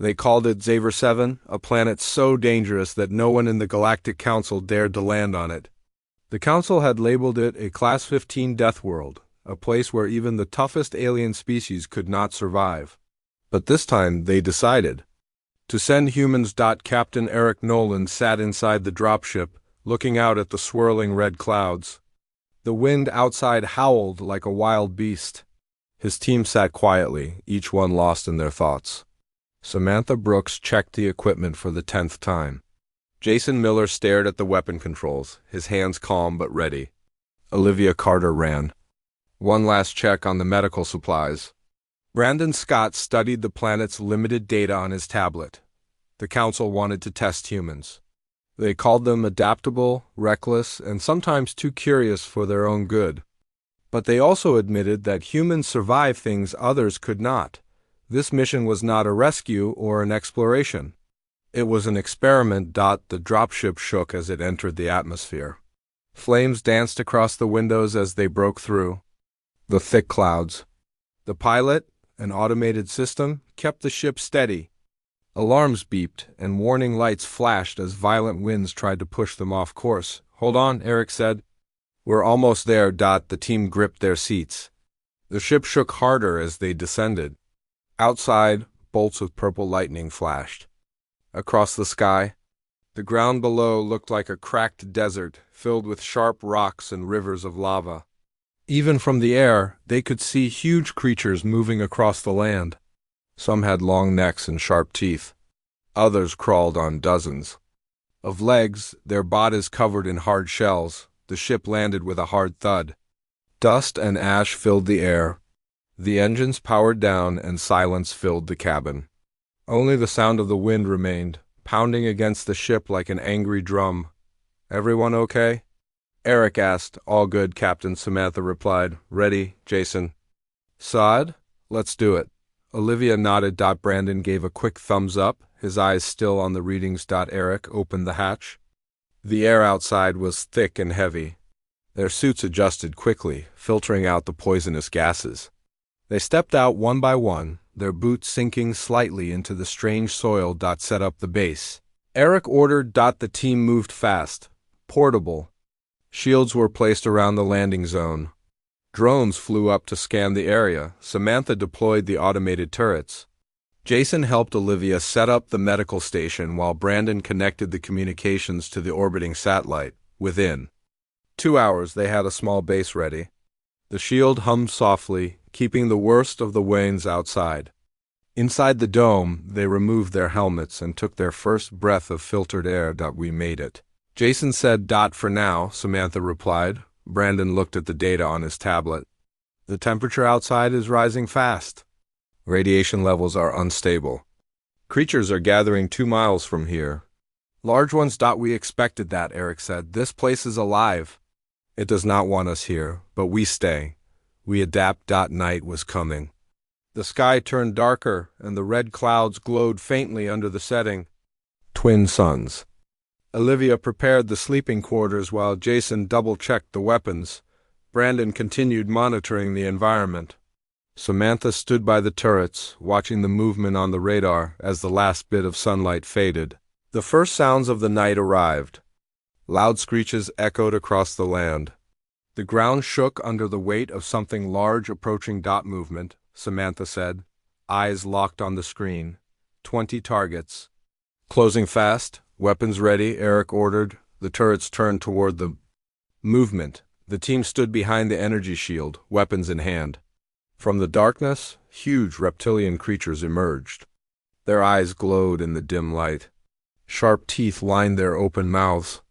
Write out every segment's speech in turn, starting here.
They called it Xaver 7, a planet so dangerous that no one in the Galactic Council dared to land on it. The Council had labeled it a Class 15 Deathworld, a place where even the toughest alien species could not survive. But this time they decided to send humans. Captain Eric Nolan sat inside the dropship, looking out at the swirling red clouds. The wind outside howled like a wild beast. His team sat quietly, each one lost in their thoughts. Samantha Brooks checked the equipment for the 10th time. Jason Miller stared at the weapon controls, his hands calm but ready. Olivia Carter ran. One last check on the medical supplies. Brandon Scott studied the planet's limited data on his tablet. The Council wanted to test humans. They called them adaptable, reckless, and sometimes too curious for their own good. But they also admitted that humans survive things others could not. This mission was not a rescue or an exploration. It was an experiment. The dropship shook as it entered the atmosphere. Flames danced across the windows as they broke through the thick clouds. The pilot, an automated system, kept the ship steady. Alarms beeped and warning lights flashed as violent winds tried to push them off course. "Hold on," Eric said. "We're almost there." The team gripped their seats. The ship shook harder as they descended. Outside, bolts of purple lightning flashed. Across the sky, the ground below looked like a cracked desert filled with sharp rocks and rivers of lava. Even from the air, they could see huge creatures moving across the land. Some had long necks and sharp teeth. Others crawled on dozens of legs, their bodies covered in hard shells. The ship landed with a hard thud. Dust and ash filled the air. The engines powered down and silence filled the cabin. Only the sound of the wind remained, pounding against the ship like an angry drum. "Everyone okay?" Eric asked. "All good, Captain," Samantha replied. "Ready, Jason?" "Saad, let's do it." Olivia nodded. Brandon gave a quick thumbs up, his eyes still on the readings. Eric opened the hatch. The air outside was thick and heavy. Their suits adjusted quickly, filtering out the poisonous gases. They stepped out one by one, their boots sinking slightly into the strange soil. Set up the base. Eric ordered. The team moved fast. Portable. Shields were placed around the landing zone. Drones flew up to scan the area. Samantha deployed the automated turrets. Jason helped Olivia set up the medical station while Brandon connected the communications to the orbiting satellite. Within 2 hours, they had a small base ready. The shield hummed softly, keeping the worst of the Waynes outside. Inside the dome, they removed their helmets and took their first breath of filtered air. "We made it," Jason said. "For now," Samantha replied. Brandon looked at the data on his tablet. "The temperature outside is rising fast. Radiation levels are unstable. Creatures are gathering 2 miles from here. Large ones. We expected that," Eric said. "This place is alive. It does not want us here, but we stay. We adapt." Night was coming. The sky turned darker, and the red clouds glowed faintly under the setting. Twin suns. Olivia prepared the sleeping quarters while Jason double-checked the weapons. Brandon continued monitoring the environment. Samantha stood by the turrets, watching the movement on the radar as the last bit of sunlight faded. The first sounds of the night arrived. Loud screeches echoed across the land. The ground shook under the weight of something large approaching. Movement, Samantha said, eyes locked on the screen. 20 targets. "Closing fast, weapons ready," Eric ordered. The turrets turned toward the movement. The team stood behind the energy shield, weapons in hand. From the darkness, huge reptilian creatures emerged. Their eyes glowed in the dim light. Sharp teeth lined their open mouths.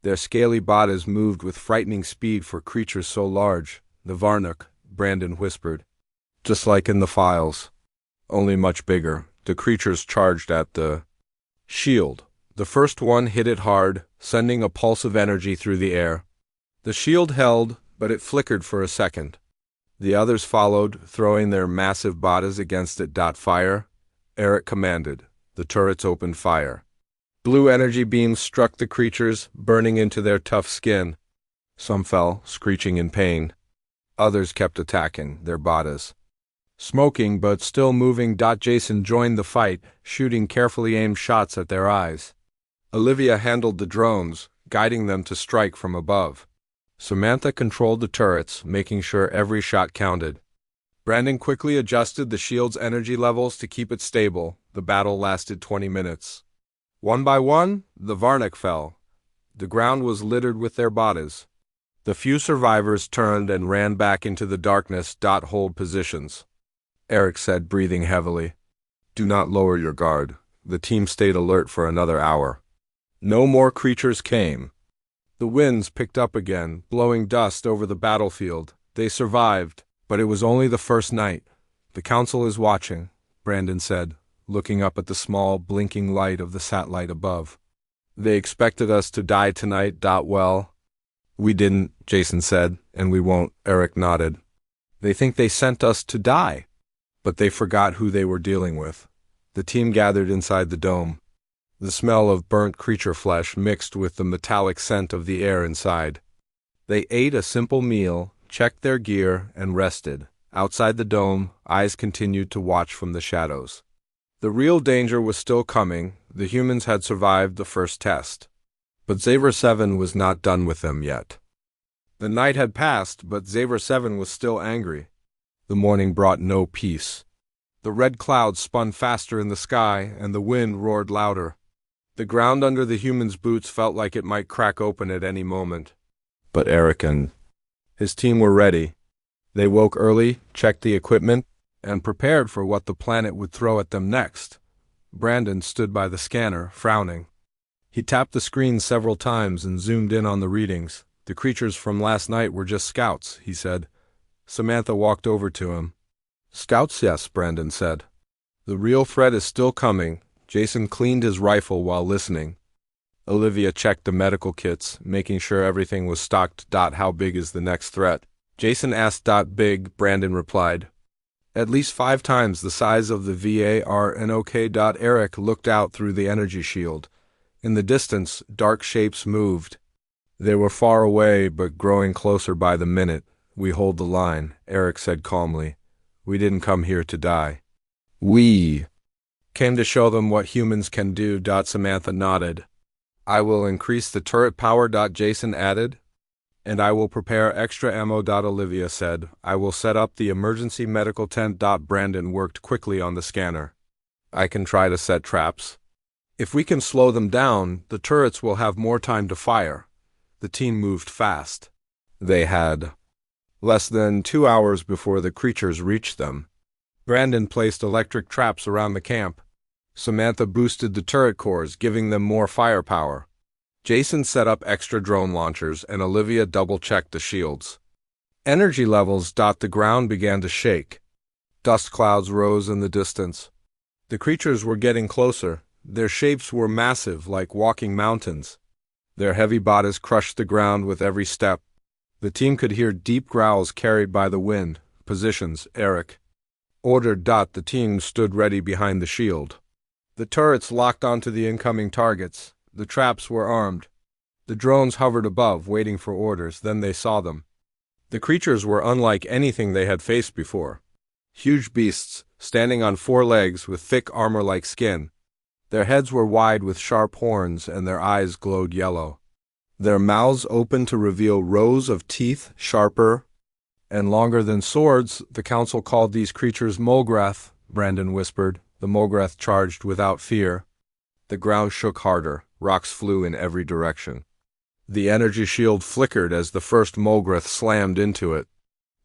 Their scaly bodies moved with frightening speed for creatures so large. "The Varnook," Brandon whispered. "Just like in the files. Only much bigger." The creatures charged at the shield. The first one hit it hard, sending a pulse of energy through the air. The shield held, but it flickered for a second. The others followed, throwing their massive bodies against it. "Fire," Eric commanded. The turrets opened fire. Blue energy beams struck the creatures, burning into their tough skin. Some fell, screeching in pain. Others kept attacking, their bodies Smoking but still moving. Jason joined the fight, shooting carefully aimed shots at their eyes. Olivia handled the drones, guiding them to strike from above. Samantha controlled the turrets, making sure every shot counted. Brandon quickly adjusted the shield's energy levels to keep it stable. The battle lasted 20 minutes. One by one, the Varnick fell. The ground was littered with their bodies. The few survivors turned and ran back into the darkness. Hold positions, Eric said, breathing heavily. Do not lower your guard. The team stayed alert for another hour. No more creatures came. The winds picked up again, blowing dust over the battlefield. They survived, but it was only the first night. The council is watching, Brandon said, looking up at the small, blinking light of the satellite above. They expected us to die tonight. Well, we didn't, Jason said, and we won't, Eric nodded. They think they sent us to die. But they forgot who they were dealing with. The team gathered inside the dome. The smell of burnt creature flesh mixed with the metallic scent of the air inside. They ate a simple meal, checked their gear, and rested. Outside the dome, eyes continued to watch from the shadows. The real danger was still coming. The humans had survived the first test. But Xavier 7 was not done with them yet. The night had passed, but Xavier 7 was still angry. The morning brought no peace. The red clouds spun faster in the sky, and the wind roared louder. The ground under the humans' boots felt like it might crack open at any moment. But Eric and his team were ready. They woke early, checked the equipment, and prepared for what the planet would throw at them next. Brandon stood by the scanner, frowning. He tapped the screen several times and zoomed in on the readings. The creatures from last night were just scouts, he said. Samantha walked over to him. Scouts, yes, Brandon said. The real threat is still coming. Jason cleaned his rifle while listening. Olivia checked the medical kits, making sure everything was stocked. How big is the next threat? Jason asked. Big, Brandon replied. At least 5 times the size of the Varnick. Eric looked out through the energy shield. In the distance, dark shapes moved. They were far away, but growing closer by the minute. We hold the line, Eric said calmly. We didn't come here to die. We came to show them what humans can do. Samantha nodded. I will increase the turret power. Jason added. And I will prepare extra ammo. Olivia said. I will set up the emergency medical tent. Brandon worked quickly on the scanner. I can try to set traps. If we can slow them down, the turrets will have more time to fire. The team moved fast. They had less than 2 hours before the creatures reached them. Brandon placed electric traps around the camp. Samantha boosted the turret cores, giving them more firepower. Jason set up extra drone launchers, and Olivia double-checked the shields. Energy levels. The ground began to shake. Dust clouds rose in the distance. The creatures were getting closer. Their shapes were massive, like walking mountains. Their heavy bodies crushed the ground with every step. The team could hear deep growls carried by the wind. Positions, Eric ordered. The team stood ready behind the shield. The turrets locked onto the incoming targets. The traps were armed. The drones hovered above, waiting for orders. Then they saw them. The creatures were unlike anything they had faced before. Huge beasts, standing on 4 legs with thick armor-like skin. Their heads were wide with sharp horns, and their eyes glowed yellow. Their mouths opened to reveal rows of teeth, sharper and longer than swords. The council called these creatures Molgrath, Brandon whispered. The Molgrath charged without fear. The ground shook harder. Rocks flew in every direction. The energy shield flickered as the first Molgrath slammed into it.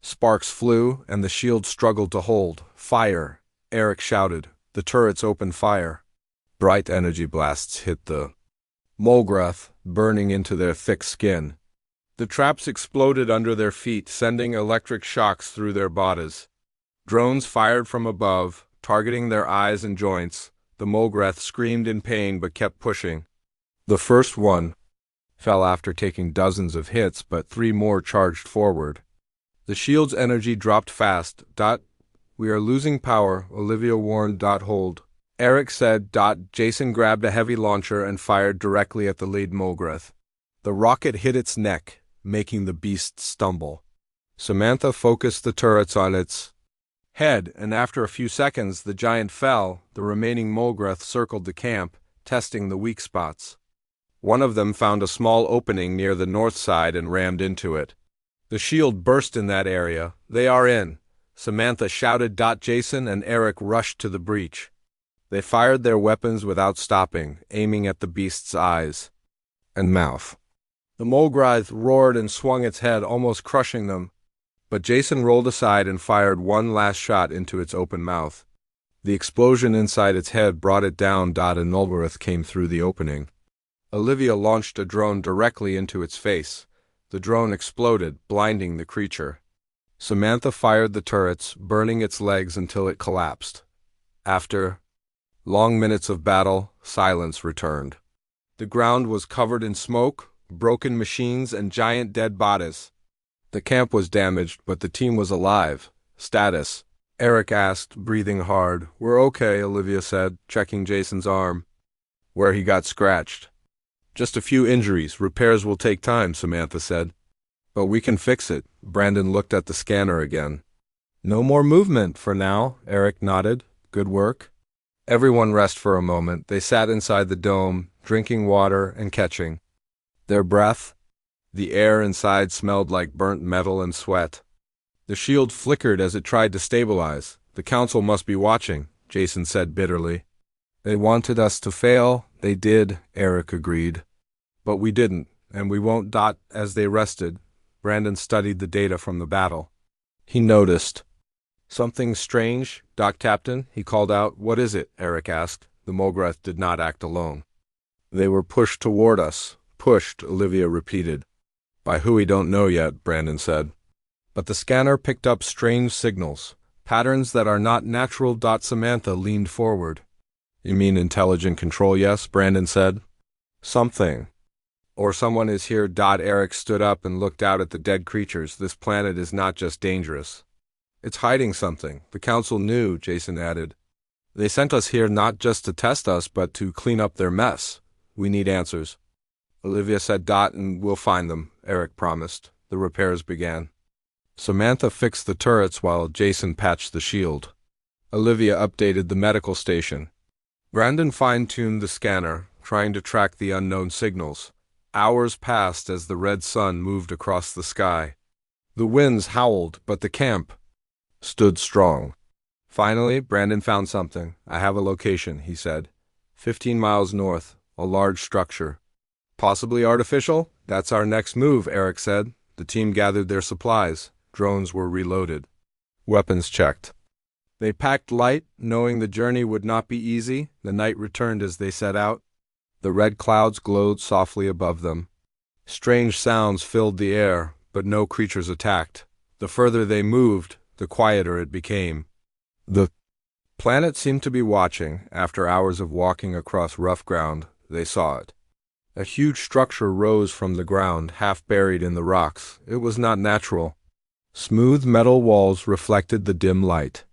Sparks flew, and the shield struggled to hold. Fire! Eric shouted. The turrets opened fire. Bright energy blasts hit the Molgrath, burning into their thick skin. The traps exploded under their feet, sending electric shocks through their bodies. Drones fired from above, targeting their eyes and joints. The Molgrath screamed in pain but kept pushing. The first one fell after taking dozens of hits, but 3 more charged forward. The shield's energy dropped fast. We are losing power, Olivia warned. Hold, Eric said. Jason grabbed a heavy launcher and fired directly at the lead Molgrath. The rocket hit its neck, making the beast stumble. Samantha focused the turrets on its head, and after a few seconds the giant fell. The remaining Molgreth circled the camp, testing the weak spots. One of them found a small opening near the north side and rammed into it. The shield burst in that area. "They are in," Samantha shouted. Jason and Eric rushed to the breach. They fired their weapons without stopping, aiming at the beast's eyes and mouth. The Molgreth roared and swung its head, almost crushing them. But Jason rolled aside and fired one last shot into its open mouth. The explosion inside its head brought it down. And Molgreth came through the opening. Olivia launched a drone directly into its face. The drone exploded, blinding the creature. Samantha fired the turrets, burning its legs until it collapsed. After long minutes of battle, silence returned. The ground was covered in smoke, broken machines, and giant dead bodies. The camp was damaged, but the team was alive. "Status?" Eric asked, breathing hard. "We're okay," Olivia said, checking Jason's arm, where he got scratched. "Just a few injuries. Repairs will take time," Samantha said. "But we can fix it." Brandon looked at the scanner again. "No more movement for now," Eric nodded. "Good work." Everyone rested for a moment. They sat inside the dome, drinking water and catching their breath. The air inside smelled like burnt metal and sweat. The shield flickered as it tried to stabilize. "The council must be watching," Jason said bitterly. "They wanted us to fail." "They did," Eric agreed. "But we didn't, and we won't." As they rested, Brandon studied the data from the battle. He noticed something strange. "Captain," he called out. "What is it?" Eric asked. The Molgreth did not act alone. "They were pushed toward us." "Pushed," Olivia repeated. "By who we don't know yet," Brandon said. "But the scanner picked up strange signals, patterns that are not natural." Samantha leaned forward. "You mean intelligent control?" "Yes," Brandon said. "Something. Or someone is here." Eric stood up and looked out at the dead creatures. "This planet is not just dangerous. It's hiding something." "The council knew," Jason added. "They sent us here not just to test us, but to clean up their mess. We need answers." Olivia said. "And we'll find them," Eric promised. The repairs began. Samantha fixed the turrets while Jason patched the shield. Olivia updated the medical station. Brandon fine-tuned the scanner, trying to track the unknown signals. Hours passed as the red sun moved across the sky. The winds howled, but the camp stood strong. Finally, Brandon found something. "I have a location," he said. 15 miles north, a large structure. "Possibly artificial?" "That's our next move," Eric said. The team gathered their supplies. Drones were reloaded. Weapons checked. They packed light, knowing the journey would not be easy. The night returned as they set out. The red clouds glowed softly above them. Strange sounds filled the air, but no creatures attacked. The further they moved, the quieter it became. The planet seemed to be watching. After hours of walking across rough ground, they saw it. A huge structure rose from the ground, half buried in the rocks. It was not natural. Smooth metal walls reflected the dim light.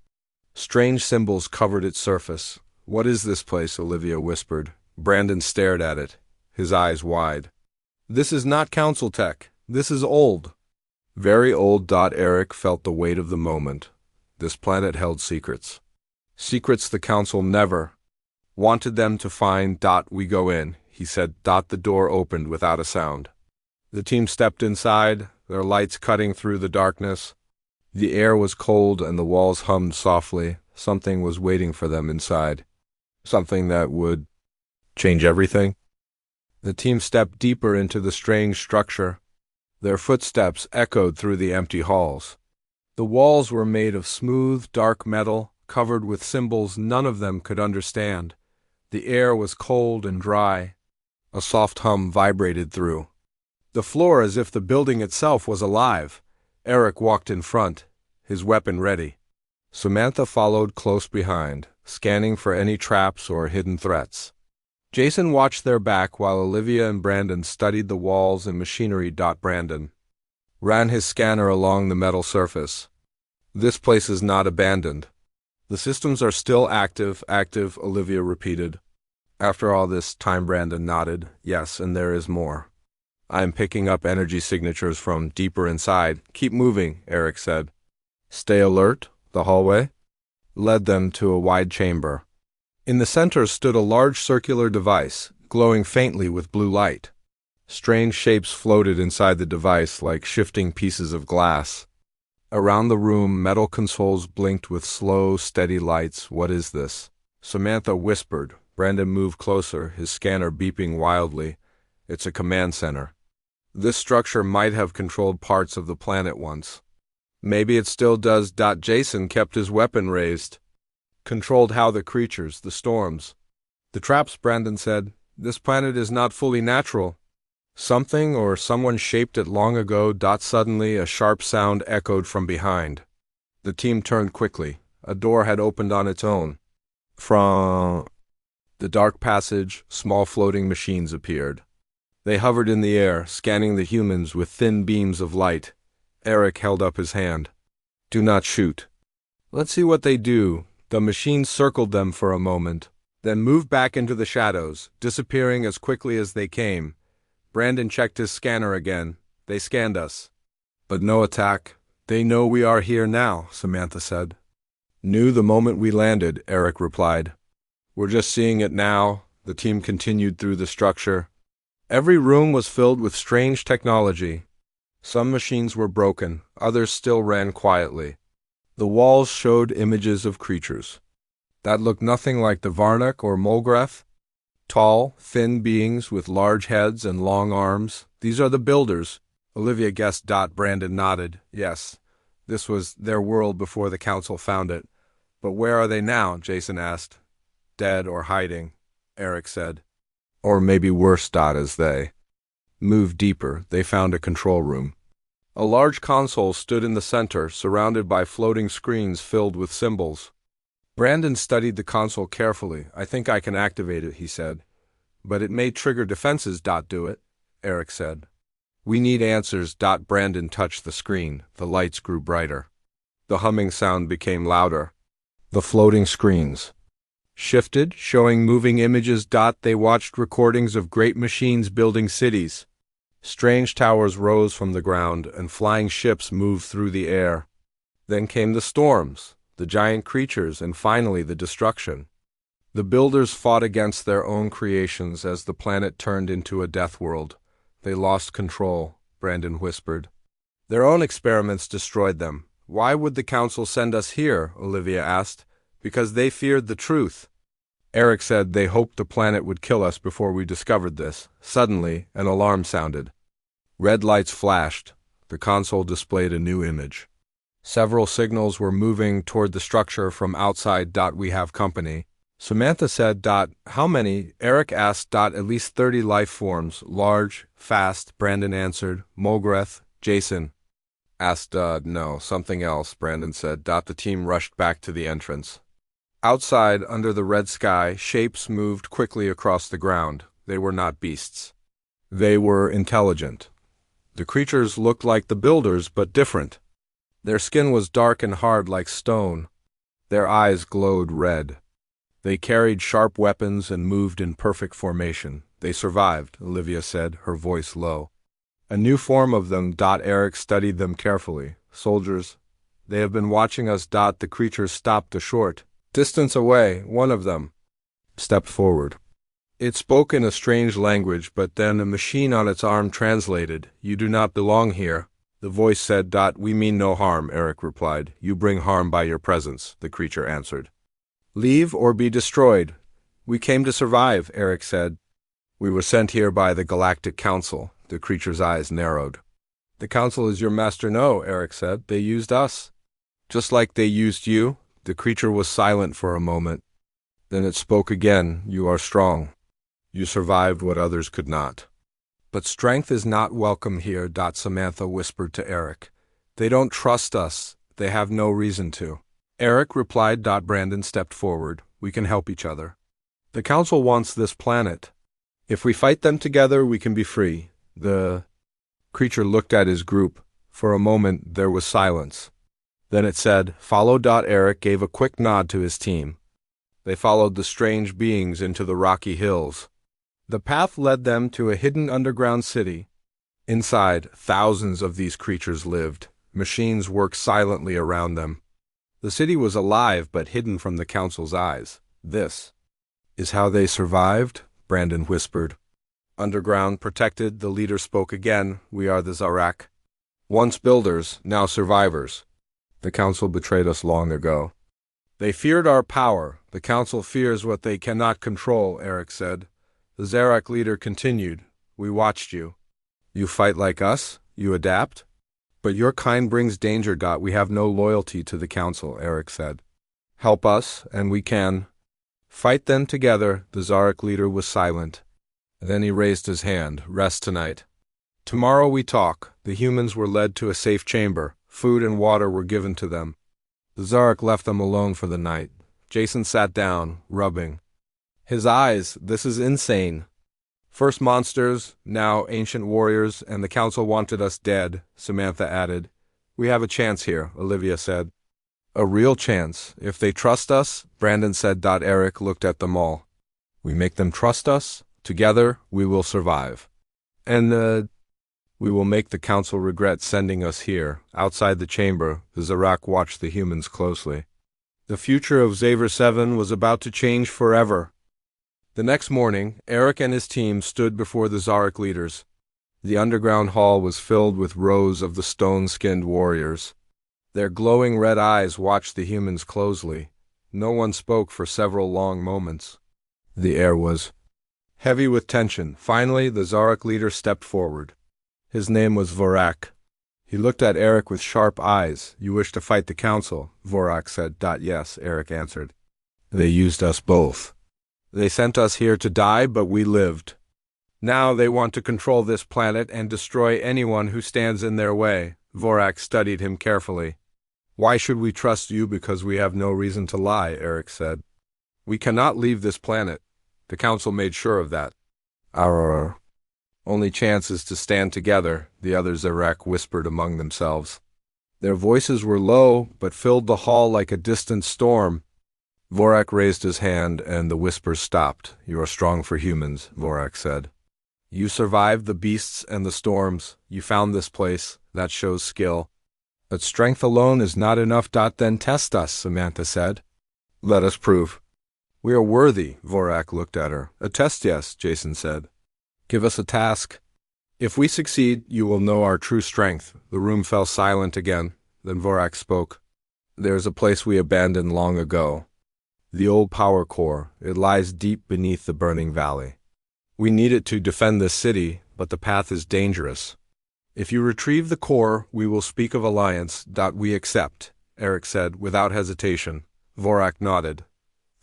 Strange symbols covered its surface. "What is this place?" Olivia whispered. Brandon stared at it, his eyes wide. "This is not council tech. This is old." Very old. Eric felt the weight of the moment. This planet held secrets. Secrets the council never wanted them to find. "We go in," he said. The door opened without a sound. The team stepped inside, their lights cutting through the darkness. The air was cold and the walls hummed softly. Something was waiting for them inside. Something that would change everything. The team stepped deeper into the strange structure. Their footsteps echoed through the empty halls. The walls were made of smooth, dark metal, covered with symbols none of them could understand. The air was cold and dry. A soft hum vibrated through the floor as if the building itself was alive. Eric walked in front, his weapon ready. Samantha followed close behind, scanning for any traps or hidden threats. Jason watched their back while Olivia and Brandon studied the walls and machinery. Brandon ran his scanner along the metal surface. "This place is not abandoned. The systems are still active," Olivia repeated. "After all this time," Brandon nodded. "Yes, and there is more. I am picking up energy signatures from deeper inside." "Keep moving," Eric said. "Stay alert." The hallway led them to a wide chamber. In the center stood a large circular device, glowing faintly with blue light. Strange shapes floated inside the device like shifting pieces of glass. Around the room, metal consoles blinked with slow, steady lights. "What is this?" Samantha whispered. Brandon moved closer, his scanner beeping wildly. "It's a command center. This structure might have controlled parts of the planet once. Maybe it still does." Jason kept his weapon raised. "Controlled how? The creatures, the storms, the traps," Brandon said. "This planet is not fully natural. Something or someone shaped it long ago." Suddenly, a sharp sound echoed from behind. The team turned quickly. A door had opened on its own. From the dark passage, small floating machines appeared. They hovered in the air, scanning the humans with thin beams of light. Eric held up his hand. "Do not shoot. Let's see what they do." The machines circled them for a moment, then moved back into the shadows, disappearing as quickly as they came. Brandon checked his scanner again. "They scanned us. But no attack." "They know we are here now," Samantha said. "Knew the moment we landed," Eric replied. "We're just seeing it now." The team continued through the structure. Every room was filled with strange technology. Some machines were broken, others still ran quietly. The walls showed images of creatures that looked nothing like the Varnak or Molgreth. Tall, thin beings with large heads and long arms. "These are the builders," Olivia guessed. Brandon nodded. "Yes, this was their world before the council found it." "But where are they now?" Jason asked. "Dead or hiding," Eric said. "Or maybe worse." As they moved deeper, they found a control room. A large console stood in the center, surrounded by floating screens filled with symbols. Brandon studied the console carefully. "I think I can activate it," he said. "But it may trigger defenses." "Do it," Eric said. "We need answers." Brandon touched the screen. The lights grew brighter. The humming sound became louder. The floating screens shifted, showing moving images. They watched recordings of great machines building cities. Strange towers rose from the ground, and flying ships moved through the air. Then came the storms, the giant creatures, and finally the destruction. The builders fought against their own creations as the planet turned into a death world. "They lost control," Brandon whispered. "Their own experiments destroyed them." "Why would the council send us here?" Olivia asked. "Because they feared the truth." Eric said they hoped the planet would kill us before we discovered this. Suddenly, an alarm sounded. Red lights flashed. The console displayed a new image. Several signals were moving toward the structure from outside. "We have company," Samantha said. "How many?" Eric asked. "At least 30 life forms, large, fast," Brandon answered. "Molgreth." Jason asked. "No, something else," Brandon said. The team rushed back to the entrance. Outside, under the red sky, shapes moved quickly across the ground. They were not beasts. They were intelligent. The creatures looked like the builders, but different. Their skin was dark and hard like stone. Their eyes glowed red. They carried sharp weapons and moved in perfect formation. "They survived," Olivia said, her voice low. "A new form of them." Eric studied them carefully. "Soldiers. They have been watching us." The creatures stopped a short distance away. One of them stepped forward. It spoke in a strange language, but then a machine on its arm translated. "You do not belong here." The voice said. "We mean no harm," Eric replied. "You bring harm by your presence," the creature answered. "Leave or be destroyed." "We came to survive," Eric said. "We were sent here by the Galactic Council." The creature's eyes narrowed. "The Council is your master." "No," Eric said. "They used us. Just like they used you." The creature was silent for a moment. Then it spoke again. "You are strong. You survived what others could not. But strength is not welcome here." Samantha whispered to Eric. "They don't trust us. They have no reason to." Eric replied. Brandon stepped forward. "We can help each other. The Council wants this planet. If we fight them together, we can be free." The creature looked at his group. For a moment, there was silence. Then it said, "Follow." Eric gave a quick nod to his team. They followed the strange beings into the rocky hills. The path led them to a hidden underground city. Inside, thousands of these creatures lived. Machines worked silently around them. The city was alive but hidden from the council's eyes. This is how they survived, Brandon whispered. Underground, protected, the leader spoke again. We are the Zarak. Once builders, now survivors. The council betrayed us long ago. They feared our power. The council fears what they cannot control, Eric said. The Zarak leader continued. We watched you. You fight like us? You adapt? But your kind brings danger. We have no loyalty to the council, Eric said. Help us, and we can. Fight then together. The Zarak leader was silent. Then he raised his hand. Rest tonight. Tomorrow we talk. The humans were led to a safe chamber. Food and water were given to them. The Zarak left them alone for the night. Jason sat down, rubbing his eyes. This is insane. First monsters, now ancient warriors, and the council wanted us dead, Samantha added. We have a chance here, Olivia said. A real chance, if they trust us, Brandon said. Eric looked at them all. We make them trust us? Together, we will survive. And, we will make the council regret sending us here. Outside the chamber, the Zarak watched the humans closely. The future of Xavier 7 was about to change forever. The next morning, Eric and his team stood before the Zarak leaders. The underground hall was filled with rows of the stone-skinned warriors. Their glowing red eyes watched the humans closely. No one spoke for several long moments. The air was heavy with tension. Finally, the Zarak leader stepped forward. His name was Vorak. He looked at Eric with sharp eyes. You wish to fight the council, Vorak said. Yes, Eric answered. They used us both. They sent us here to die, but we lived. Now they want to control this planet and destroy anyone who stands in their way. Vorak studied him carefully. Why should we trust you? Because we have no reason to lie, Eric said. We cannot leave this planet. The council made sure of that. Our only chance is to stand together, the other Zarak whispered among themselves. Their voices were low, but filled the hall like a distant storm. Vorak raised his hand, and the whispers stopped. You are strong for humans, Vorak said. You survived the beasts and the storms. You found this place. That shows skill. But strength alone is not enough. Then test us, Samantha said. Let us prove. We are worthy, Vorak looked at her. A test, yes, Jason said. Give us a task. If we succeed, you will know our true strength. The room fell silent again. Then Vorak spoke. There is a place we abandoned long ago. The old power core. It lies deep beneath the burning valley. We need it to defend this city, but the path is dangerous. If you retrieve the core, we will speak of alliance. We accept, Eric said without hesitation. Vorak nodded.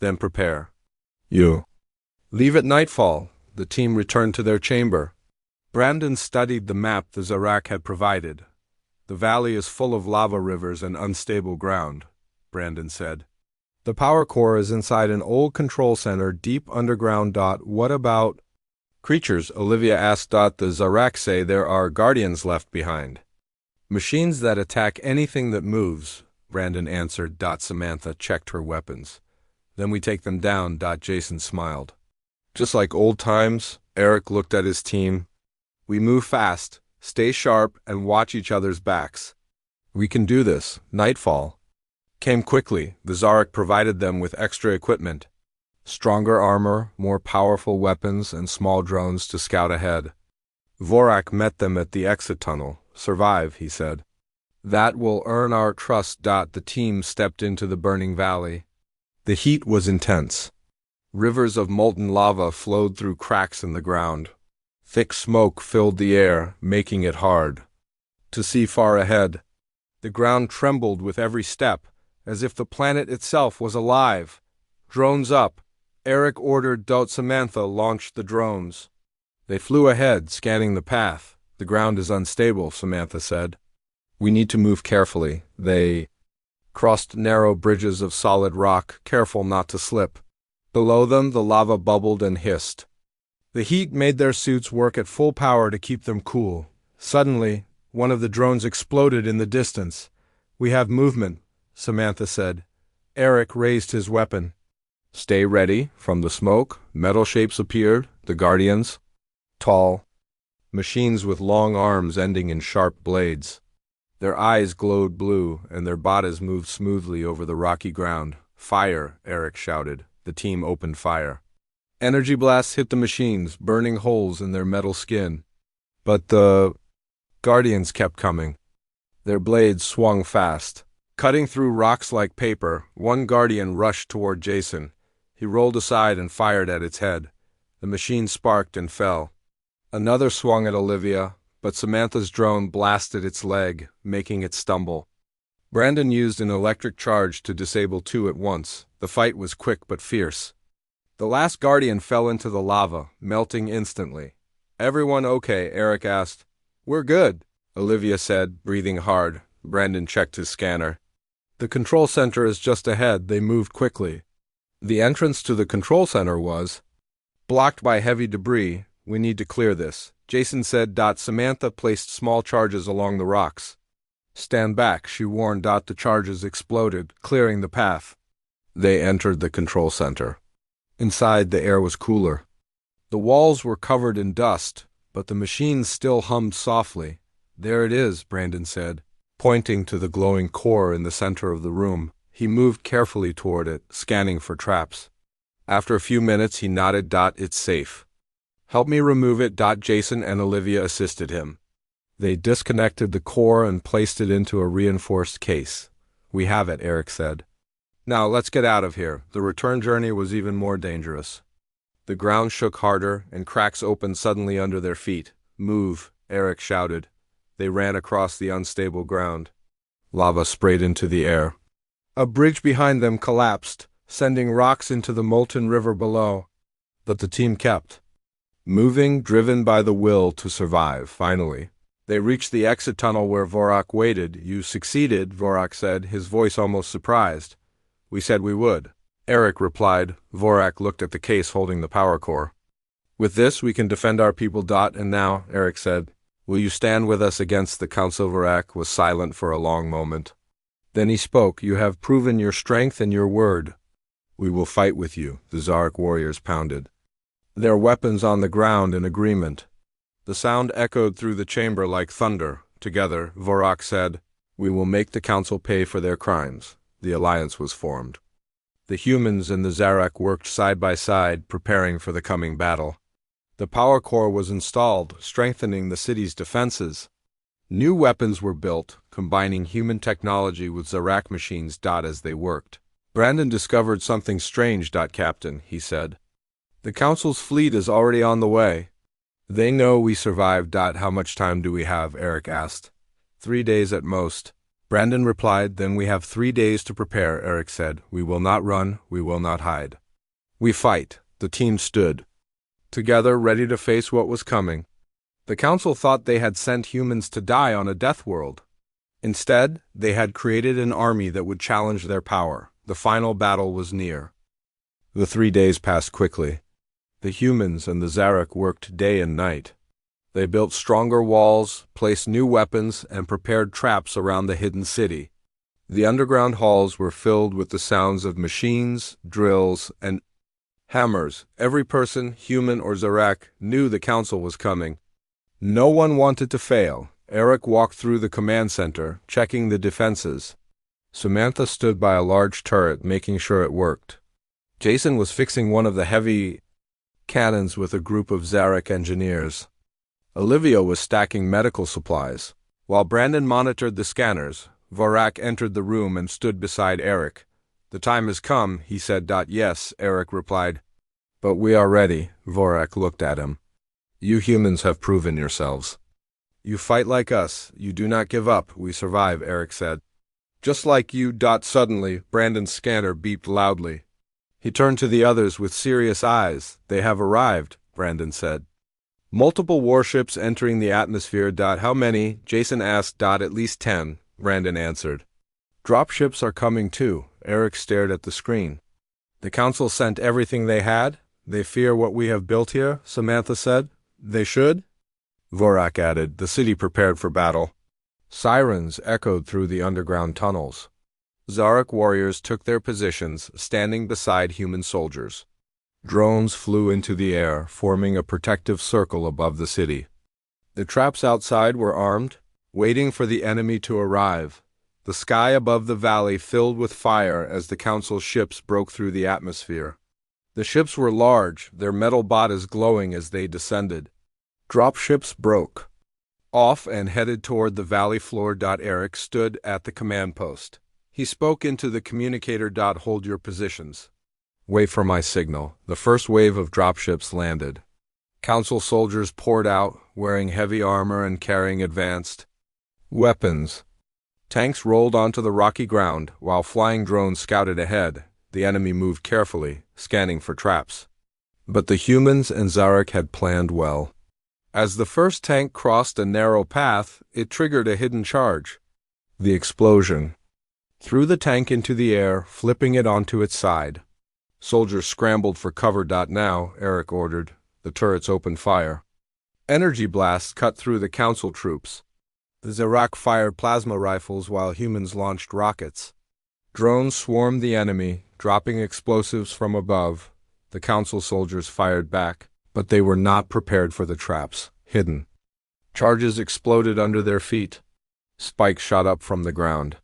Then prepare. You. Leave at nightfall. The team returned to their chamber. Brandon studied the map the Zarak had provided. The valley is full of lava rivers and unstable ground, Brandon said. The power core is inside an old control center deep underground. What about creatures? Olivia asked. The Zarak say there are guardians left behind. Machines that attack anything that moves, Brandon answered. Samantha checked her weapons. Then we take them down. Jason smiled. Just like old times, Eric looked at his team. We move fast, stay sharp, and watch each other's backs. We can do this. Nightfall came quickly. The Zarak provided them with extra equipment. Stronger armor, more powerful weapons, and small drones to scout ahead. Vorak met them at the exit tunnel. Survive, he said. That will earn our trust. The team stepped into the burning valley. The heat was intense. Rivers of molten lava flowed through cracks in the ground. Thick smoke filled the air, making it hard to see far ahead. The ground trembled with every step, as if the planet itself was alive. Drones up. Eric ordered. Samantha launched the drones. They flew ahead, scanning the path. The ground is unstable, Samantha said. We need to move carefully. They crossed narrow bridges of solid rock, careful not to slip. Below them, the lava bubbled and hissed. The heat made their suits work at full power to keep them cool. Suddenly, one of the drones exploded in the distance. We have movement, Samantha said. Eric raised his weapon. Stay ready. From the smoke, metal shapes appeared, the guardians. Tall machines with long arms ending in sharp blades. Their eyes glowed blue, and their bodies moved smoothly over the rocky ground. "Fire!" Eric shouted. The team opened fire. Energy blasts hit the machines, burning holes in their metal skin. But the Guardians kept coming. Their blades swung fast. Cutting through rocks like paper, one Guardian rushed toward Jason. He rolled aside and fired at its head. The machine sparked and fell. Another swung at Olivia, but Samantha's drone blasted its leg, making it stumble. Brandon used an electric charge to disable two at once. The fight was quick but fierce. The last Guardian fell into the lava, melting instantly. "Everyone okay?" Eric asked. "We're good," Olivia said, breathing hard. Brandon checked his scanner. "The control center is just ahead." They moved quickly. The entrance to the control center was blocked by heavy debris. "We need to clear this," Jason said. Samantha placed small charges along the rocks. "Stand back," she warned. The charges exploded, clearing the path. They entered the control center. Inside, the air was cooler. The walls were covered in dust, but the machines still hummed softly. "There it is," Brandon said, pointing to the glowing core in the center of the room. He moved carefully toward it, scanning for traps. After a few minutes, he nodded. "It's safe." "Help me remove it." Jason and Olivia assisted him. They disconnected the core and placed it into a reinforced case. "We have it," Eric said. "Now let's get out of here." The return journey was even more dangerous. The ground shook harder, and cracks opened suddenly under their feet. "Move," Eric shouted. They ran across the unstable ground. Lava sprayed into the air. A bridge behind them collapsed, sending rocks into the molten river below. But the team kept moving, driven by the will to survive. Finally, they reached the exit tunnel where Vorak waited. "You succeeded," Vorak said, his voice almost surprised. "We said we would," Eric replied. Vorak looked at the case holding the power core. "With this, we can defend our people." "And now," Eric said, "will you stand with us against the Council?" Vorak was silent for a long moment. Then he spoke. "You have proven your strength and your word. We will fight with you." The Zarek warriors pounded their weapons on the ground in agreement. The sound echoed through the chamber like thunder. Together, Vorak said, "We will make the Council pay for their crimes." The alliance was formed. The humans and the Zarek worked side by side, preparing for the coming battle. The power core was installed, strengthening the city's defenses. New weapons were built, combining human technology with Zarek machines. As they worked, Brandon discovered something strange. "Captain," he said, "the Council's fleet is already on the way." "They know we survived." "How much time do we have?" Eric asked. 3 days at most," Brandon replied. "Then we have 3 days to prepare," Eric said. "We will not run, we will not hide. We fight." The team stood together, ready to face what was coming. The Council thought they had sent humans to die on a Deathworld. Instead, they had created an army that would challenge their power. The final battle was near. The 3 days passed quickly. The humans and the Zarek worked day and night. They built stronger walls, placed new weapons, and prepared traps around the hidden city. The underground halls were filled with the sounds of machines, drills, and hammers. Every person, human or Zarek, knew the Council was coming. No one wanted to fail. Eric walked through the command center, checking the defenses. Samantha stood by a large turret, making sure it worked. Jason was fixing one of the heavy cannons with a group of Zarek engineers. Olivia was stacking medical supplies. While Brandon monitored the scanners, Vorak entered the room and stood beside Eric. "The time has come," he said. "Yes," Eric replied. "But we are ready." Vorak looked at him. "You humans have proven yourselves. You fight like us. You do not give up. We survive," Eric said. "Just like you." Suddenly, Brandon's scanner beeped loudly. He turned to the others with serious eyes. "They have arrived," Brandon said. "Multiple warships entering the atmosphere." "How many?" Jason asked. "At least 10, Brandon answered. "Dropships are coming too." Eric stared at the screen. "The Council sent everything they had? They fear what we have built here," Samantha said. "They should?" Vorak added. "The city prepared for battle." Sirens echoed through the underground tunnels. Zarek warriors took their positions, standing beside human soldiers. Drones flew into the air, forming a protective circle above the city. The traps outside were armed. waiting for the enemy to arrive. The sky above the valley filled with fire as the council's ships broke through the atmosphere. The ships were large, their metal bodies glowing as they descended. Dropships broke off and headed toward the valley floor. Eric stood at the command post. He spoke into the communicator. Hold your positions. Wait for my signal. The first wave of dropships landed. Council soldiers poured out, wearing heavy armor and carrying advanced weapons. Tanks rolled onto the rocky ground, while flying drones scouted ahead. The enemy moved carefully, scanning for traps. But the humans and Zarek had planned well. As the first tank crossed a narrow path, it triggered a hidden charge. The explosion threw the tank into the air, flipping it onto its side. Soldiers scrambled for cover. Now, Eric ordered. The turrets opened fire. Energy blasts cut through the council troops. The Zarek fired plasma rifles while humans launched rockets. Drones swarmed the enemy, dropping explosives from above. The council soldiers fired back, but they were not prepared for the traps hidden. Charges exploded under their feet. Spikes shot up from the ground.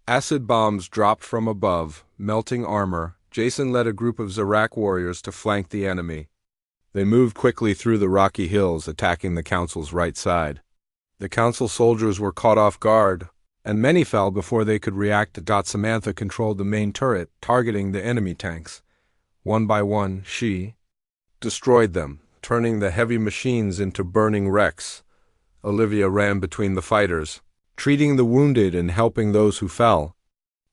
Acid bombs dropped from above, melting armor. Jason led a group of Zarek warriors to flank the enemy. They moved quickly through the rocky hills, attacking the council's right side. The council soldiers were caught off guard, and many fell before they could react. Samantha controlled the main turret, targeting the enemy tanks. One by one, she destroyed them, turning the heavy machines into burning wrecks. Olivia ran between the fighters, treating the wounded and helping those who fell.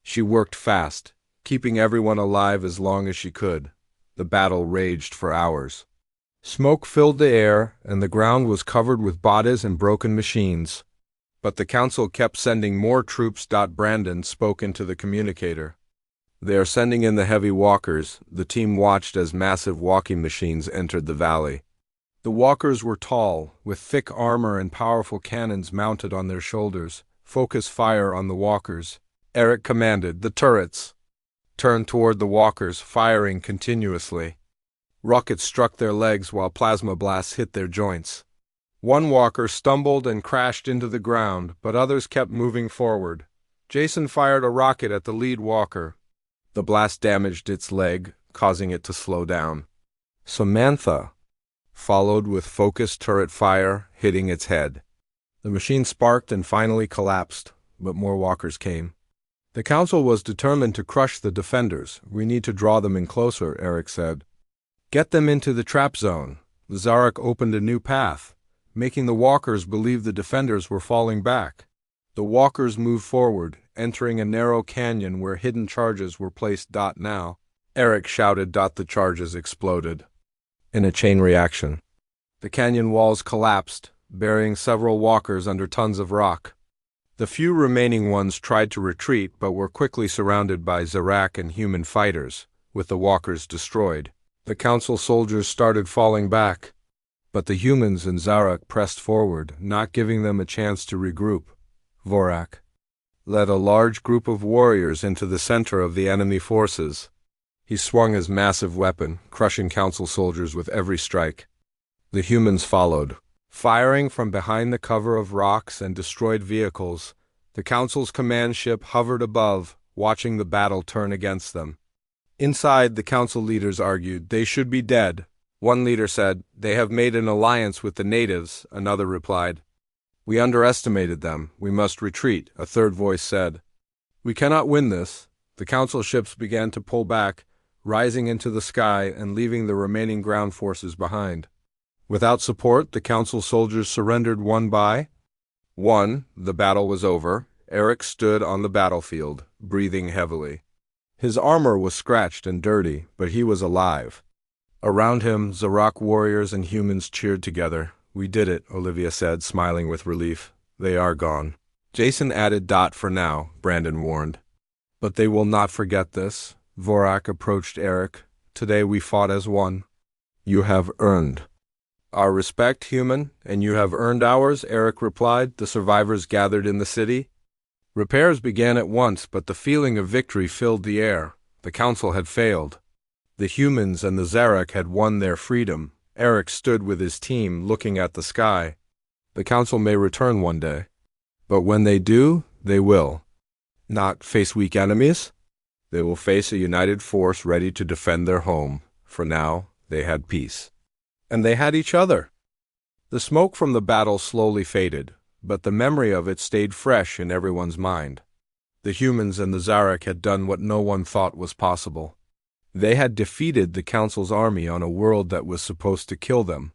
She worked fast, keeping everyone alive as long as she could. The battle raged for hours. Smoke filled the air, and the ground was covered with bodies and broken machines. But the council kept sending more troops. Brandon spoke into the communicator. They are sending in the heavy walkers. The team watched as massive walking machines entered the valley. The walkers were tall, with thick armor and powerful cannons mounted on their shoulders. Focus fire on the walkers. Eric commanded. The turrets turned toward the walkers, firing continuously. Rockets struck their legs while plasma blasts hit their joints. One walker stumbled and crashed into the ground, but others kept moving forward. Jason fired a rocket at the lead walker. The blast damaged its leg, causing it to slow down. Samantha followed with focused turret fire, hitting its head. The machine sparked and finally collapsed, but more walkers came. The council was determined to crush the defenders. We need to draw them in closer, Eric said. Get them into the trap zone. The Zarek opened a new path, making the walkers believe the defenders were falling back. The walkers moved forward, entering a narrow canyon where hidden charges were placed. Now, Eric shouted. The charges exploded. In a chain reaction, the canyon walls collapsed, burying several walkers under tons of rock. The few remaining ones tried to retreat but were quickly surrounded by Zarek and human fighters, with the walkers destroyed. The council soldiers started falling back, but the humans and Zarek pressed forward, not giving them a chance to regroup. Vorak led a large group of warriors into the center of the enemy forces. He swung his massive weapon, crushing council soldiers with every strike. The humans followed, firing from behind the cover of rocks and destroyed vehicles. The council's command ship hovered above, watching the battle turn against them. Inside, the council leaders argued they should be dead. One leader said, "They have made an alliance with the natives." Another replied, "We underestimated them. We must retreat." A third voice said, "We cannot win this." The council ships began to pull back, rising into the sky and leaving the remaining ground forces behind. Without support, the council soldiers surrendered one by one. The battle was over. Eric stood on the battlefield, breathing heavily. His armor was scratched and dirty, but he was alive. Around him, Zarek warriors and humans cheered together. "We did it," Olivia said, smiling with relief. "They are gone." Jason added. "For now," Brandon warned. "But they will not forget this." Vorak approached Eric. "Today we fought as one. You have earned our respect, human, and you have earned ours," Eric replied. The survivors gathered in the city. Repairs began at once, but the feeling of victory filled the air. The council had failed. The humans and the Zarek had won their freedom. Eric stood with his team, looking at the sky. The council may return one day. But when they do, they will not face weak enemies. They will face a united force ready to defend their home. For now, they had peace. And they had each other. The smoke from the battle slowly faded, but the memory of it stayed fresh in everyone's mind. The humans and the Zarak had done what no one thought was possible. They had defeated the Council's army on a world that was supposed to kill them.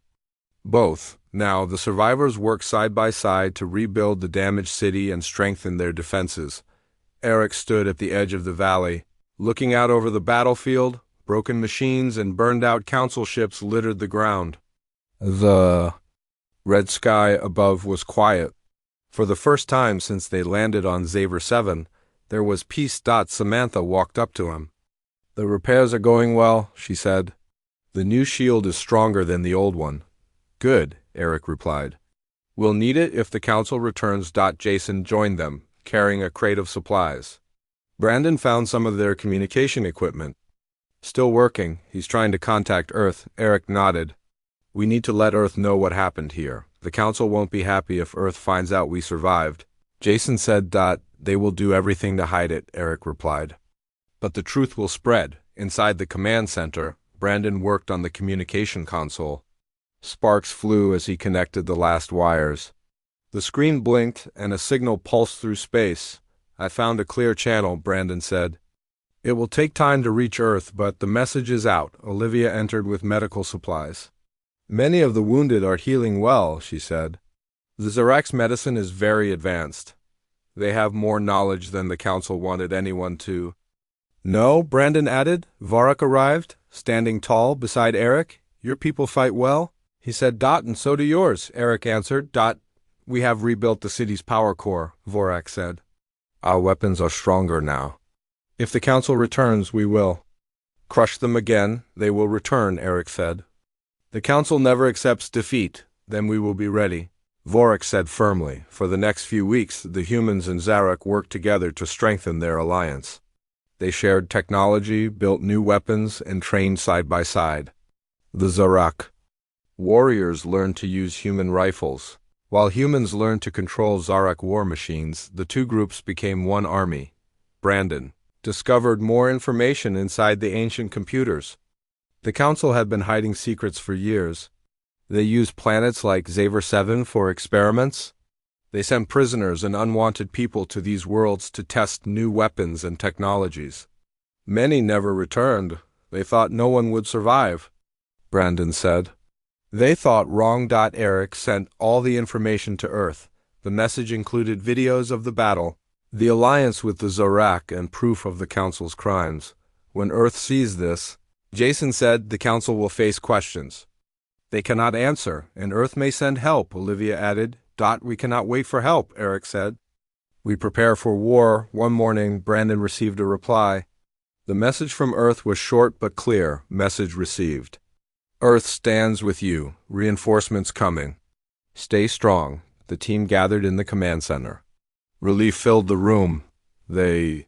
Both. Now, the survivors worked side by side to rebuild the damaged city and strengthen their defenses. Eric stood at the edge of the valley, looking out over the battlefield. Broken machines and burned-out council ships littered the ground. The red sky above was quiet. For the first time since they landed on Xaver 7, there was peace. Samantha walked up to him. "The repairs are going well," she said. "The new shield is stronger than the old one." "Good," Eric replied. "We'll need it if the council returns." Jason joined them, carrying a crate of supplies. Brandon found some of their communication equipment. "Still working. He's trying to contact Earth." Eric nodded. "We need to let Earth know what happened here. The council won't be happy if Earth finds out we survived." Jason said. "They will do everything to hide it," Eric replied. "But the truth will spread." Inside the command center, Brandon worked on the communication console. Sparks flew as he connected the last wires. The screen blinked and a signal pulsed through space. "I found a clear channel," Brandon said. "It will take time to reach Earth, but the message is out." Olivia entered with medical supplies. "Many of the wounded are healing well," she said. "The Zarak's medicine is very advanced. They have more knowledge than the Council wanted anyone to." "No," Brandon added. "Varrock arrived, standing tall beside Eric. Your people fight well," he said. "And so do yours," Eric answered. "We have rebuilt the city's power core," Vorak said. "Our weapons are stronger now. If the Council returns, we will crush them again." "They will return," Eric said. "The Council never accepts defeat. Then we will be ready," Vorak said firmly. For the next few weeks, the humans and Zarak worked together to strengthen their alliance. They shared technology, built new weapons, and trained side by side. The Zarak warriors learned to use human rifles, while humans learned to control Zarak war machines. The two groups became one army. Brandon discovered more information inside the ancient computers. The Council had been hiding secrets for years. They used planets like Xaver 7 for experiments. They sent prisoners and unwanted people to these worlds to test new weapons and technologies. Many never returned. They thought no one would survive, Brandon said. "They thought wrong." Eric sent all the information to Earth. The message included videos of the battle, the alliance with the Zarak, and proof of the Council's crimes. When Earth sees this, Jason said, the Council will face questions they cannot answer, and Earth may send help, Olivia added. "We cannot wait for help," Eric said. "We prepare for war." One morning, Brandon received a reply. The message from Earth was short but clear. Message received. "Earth stands with you. Reinforcements coming. Stay strong." The team gathered in the command center. Relief filled the room. "They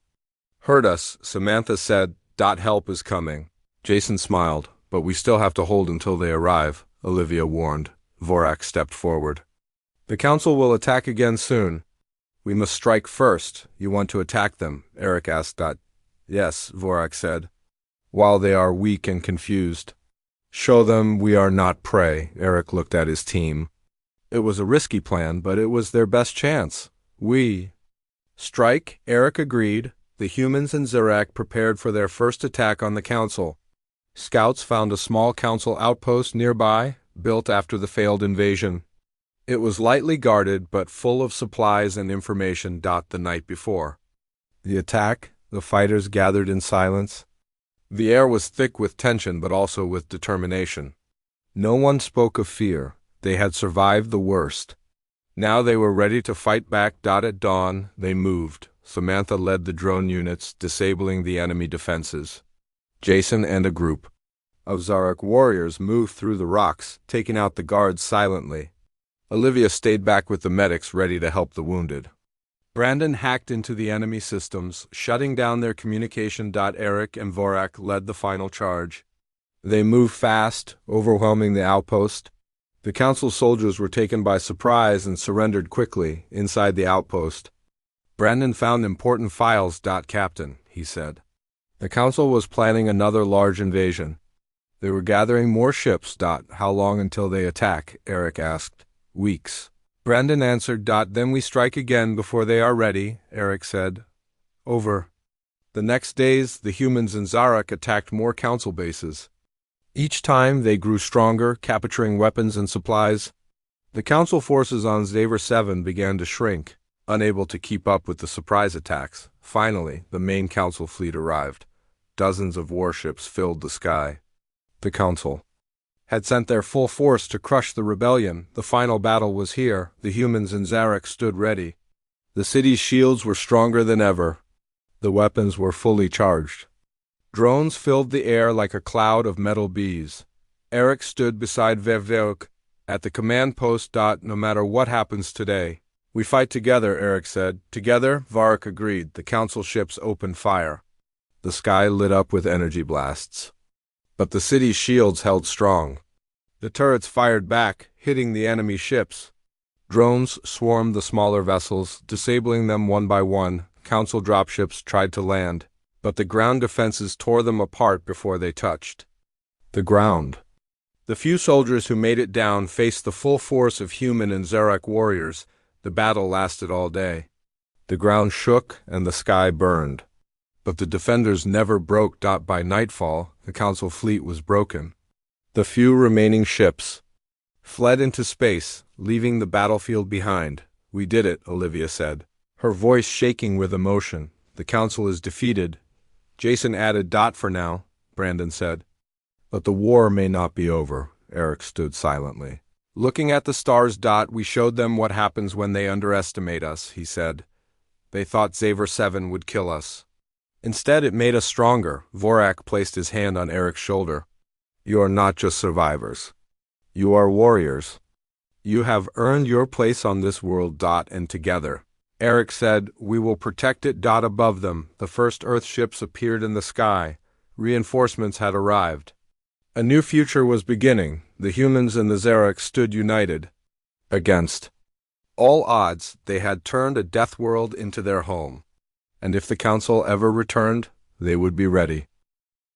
heard us," Samantha said. "Help is coming." Jason smiled. "But we still have to hold until they arrive," Olivia warned. Vorak stepped forward. "The Council will attack again soon. We must strike first." "You want to attack them?" Eric asked. "Yes," Vorak said. "While they are weak and confused. Show them we are not prey." Eric looked at his team. It was a risky plan, but it was their best chance. "We strike," Eric agreed. The humans and Zarak prepared for their first attack on the Council. Scouts found a small Council outpost nearby, built after the failed invasion. It was lightly guarded, but full of supplies and information. The night before the attack, the fighters gathered in silence. The air was thick with tension, but also with determination. No one spoke of fear. They had survived the worst. Now they were ready to fight back. At dawn, they moved. Samantha led the drone units, disabling the enemy defenses. Jason and a group of Zarak warriors moved through the rocks, taking out the guards silently. Olivia stayed back with the medics, ready to help the wounded. Brandon hacked into the enemy systems, shutting down their communication. Eric and Vorak led the final charge. They moved fast, overwhelming the outpost. The council soldiers were taken by surprise and surrendered quickly inside the outpost. Brandon found important files. Captain, he said. The council was planning another large invasion. They were gathering more ships. How long until they attack? Eric asked. Weeks. Brandon answered. Then we strike again before they are ready, Eric said. Over. The next days, the humans in Zarak attacked more council bases. Each time, they grew stronger, capturing weapons and supplies. The council forces on Xaver 7 began to shrink, unable to keep up with the surprise attacks. Finally, the main council fleet arrived. Dozens of warships filled the sky. The council had sent their full force to crush the rebellion. The final battle was here. The humans in Zarak stood ready. The city's shields were stronger than ever. The weapons were fully charged. Drones filled the air like a cloud of metal bees. Eric stood beside Vevveuk at the command post. No matter what happens today, we fight together, Eric said. Together, Varric agreed. The council ships opened fire. The sky lit up with energy blasts. But the city's shields held strong. The turrets fired back, hitting the enemy ships. Drones swarmed the smaller vessels, disabling them one by one. Council dropships tried to land, but the ground defenses tore them apart before they touched the ground. The few soldiers who made it down faced the full force of human and Zarak warriors. The battle lasted all day. The ground shook and the sky burned. But the defenders never broke. By nightfall, the council fleet was broken. The few remaining ships fled into space, leaving the battlefield behind. We did it, Olivia said, her voice shaking with emotion. The council is defeated. Jason added. For now, Brandon said. But the war may not be over. Eric stood silently, looking at the stars. We showed them what happens when they underestimate us, he said. They thought Xaver 7 would kill us. Instead, it made us stronger. Vorak placed his hand on Eric's shoulder. You are not just survivors. You are warriors. You have earned your place on this world. And together, Eric said, we will protect it. Above them, the first Earth ships appeared in the sky. Reinforcements had arrived. A new future was beginning. The humans and the Zarak stood united. Against all odds, they had turned a Deathworld into their home. And if the council ever returned, they would be ready.